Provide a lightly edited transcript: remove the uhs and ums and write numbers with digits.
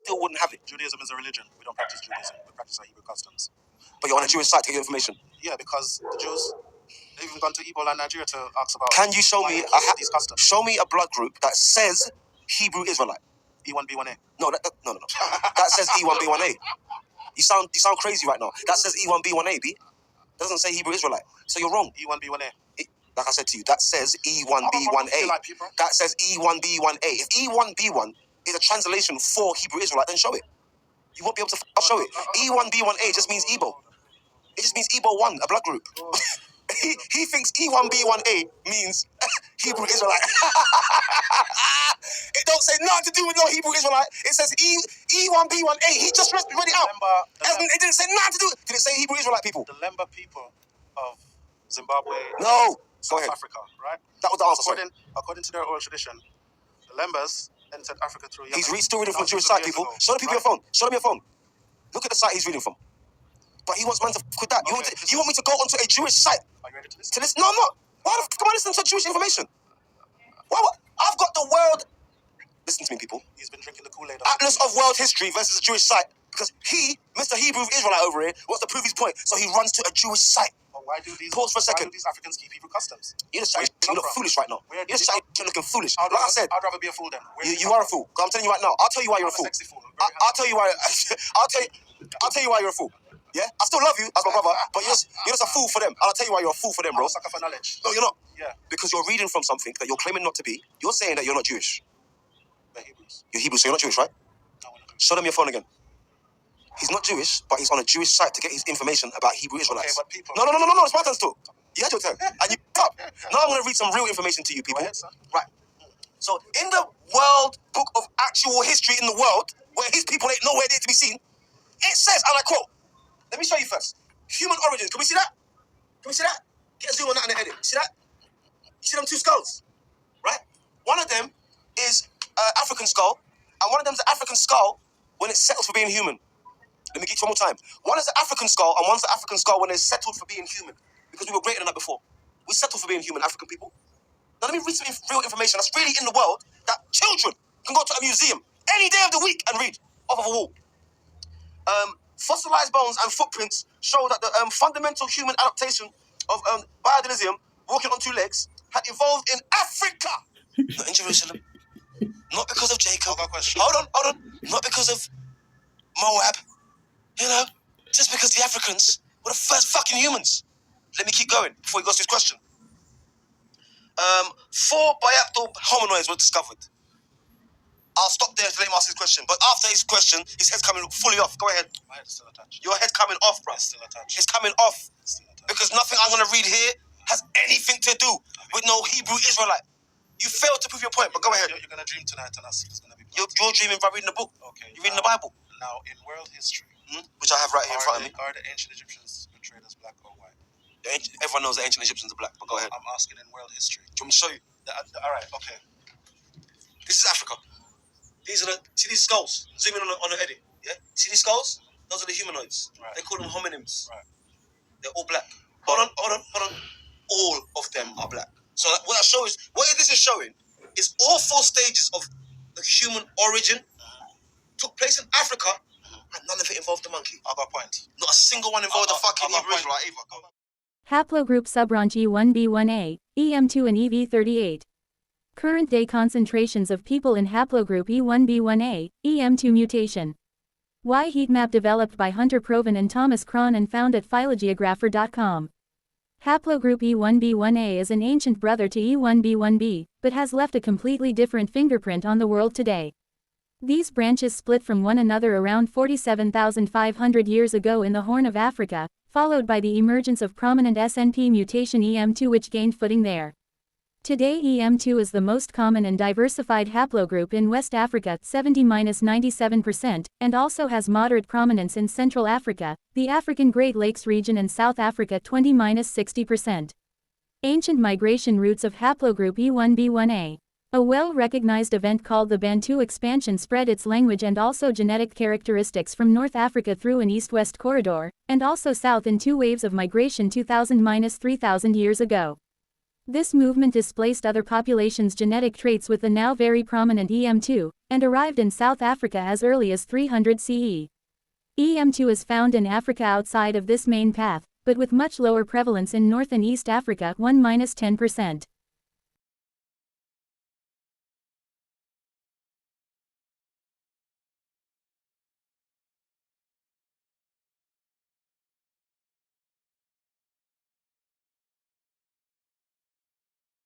still wouldn't have it. Judaism is a religion. We don't practice Judaism. We practice our Hebrew customs. But you're on a Jewish site to get information. Yeah, because the Jews, they've even gone to Igbo land, Nigeria to ask about. Can you show me these customs? Show me a blood group that says Hebrew Israelite. A1B1A. No. That says A1B1A. You sound crazy right now. That says A1B1A, B. Doesn't say Hebrew Israelite. So you're wrong. A1B1A. Like I said to you, that says E1B1A. That says E1B1A. If E1B1 is a translation for Hebrew Israelite, then show it. You won't be able to show it. E1B1A just means Igbo. It just means Igbo 1, a blood group. He thinks E1B1A means Hebrew Israelite. It don't say nothing to do with no Hebrew Israelite. It says E1B1A. He just read it out. It didn't say nothing to do. Did it say Hebrew Israelite people? The Lemba people of Zimbabwe. No. South Africa, right? That was the answer. According to their oral tradition, the Lembas entered Africa through. He's still reading from a Jewish site, people. Show the people your phone. Show them your phone. Look at the site he's reading from. But he wants man to quit that. Okay, you want me to go onto a Jewish site? Are you ready to listen? No, I'm not. Why the fuck am I listening to Jewish information? I've got the world. Listen to me, people. He's been drinking the Kool-Aid. Atlas of World History versus a Jewish site. Because he, Mr. Hebrew Israelite over here, wants to prove his point. So he runs to a Jewish site. Pause for a second. Why do these Africans keep Hebrew customs? You look foolish right now. You're looking foolish. Like I said, I'd rather be a fool then. You are a fool. I'm telling you right now. I'll tell you why you're a fool. I'll tell you why. I'll tell you why you're a fool. Yeah, I still love you as my brother, but you're just a fool for them. I'll tell you why you're a fool for them, bro. I'm a sucker for knowledge. No, you're not. Yeah. Because you're reading from something that you're claiming not to be. You're saying that you're not Jewish. They're Hebrews. You're Hebrew, so you're not Jewish, right? No, we're not. Show them your phone again. He's not Jewish, but he's on a Jewish site to get his information about Hebrew Israelites. Okay, but people... No, it's my turn still. You had your turn, and you up. Now I'm going to read some real information to you, people. Go ahead, sir. Right. So, in the World Book of Actual History in the World, where his people ain't nowhere there to be seen, it says, and I quote, let me show you first. Human origins. Can we see that? Can we see that? Get a zoom on that in the edit. See that? You see them two skulls? Right? One of them is African skull, and one of them is the African skull when it's settled for being human. Let me get you one more time. One is the African skull, and one's the African skull when it's settled for being human. Because we were greater than that before. We settled for being human, African people. Now let me read some real information that's really in the world that children can go to a museum any day of the week and read off of a wall. Fossilized bones and footprints show that the fundamental human adaptation of biodynamism, walking on two legs, had evolved in Africa. Not in Jerusalem. Not because of Jacob. Hold on. Not because of Moab. You know, just because the Africans were the first fucking humans. Let me keep going before he goes to his question. 4 biaptal hominoids were discovered. I'll stop there to let him ask his question. But after his question, his head's coming fully off. Go ahead. My head is still attached. Your head's coming off, bro. It's still attached. It's coming off. Because nothing I'm going to read here has anything to do with no Hebrew Israelite. You failed to prove your point, but go ahead. You're going to dream tonight and I'll see it's going to be... You're dreaming by reading the book. Okay. You're reading the Bible. Now, in world history... which I have right here in front of me. Are the ancient Egyptians portrayed as black or white? Everyone knows the ancient Egyptians are black, but go ahead. I'm asking in world history. Do you want me to show you? All right, okay. This is Africa. See these skulls? Zoom in on the edit. Yeah? See these skulls? Those are the humanoids. Right. They call them homonyms. Right. They're all black. Hold on. All of them are black. So what this is showing is all 4 stages of the human origin took place in Africa, and none of it involved the monkey. I got a point. Not a single one involved the fucking Hebrew Israelite either. Haplogroup subbranch A1B1A, EM2 and EV38. Current day concentrations of people in haplogroup A1B1A, EM2 mutation. Y heatmap developed by Hunter Proven and Thomas Cron and found at phylogeographer.com. Haplogroup A1B1A is an ancient brother to A1B1B, but has left a completely different fingerprint on the world today. These branches split from one another around 47,500 years ago in the Horn of Africa, followed by the emergence of prominent SNP mutation EM2 which gained footing there. Today EM2 is the most common and diversified haplogroup in West Africa 70–97%, and also has moderate prominence in Central Africa, the African Great Lakes region and South Africa 20–60%. Ancient migration routes of haplogroup E1B1A. A well-recognized event called the Bantu expansion spread its language and also genetic characteristics from North Africa through an east-west corridor, and also south in 2 waves of migration 2,000–3,000 years ago. This movement displaced other populations' genetic traits with the now very prominent EM2, and arrived in South Africa as early as 300 CE. EM2 is found in Africa outside of this main path, but with much lower prevalence in North and East Africa 1–10%.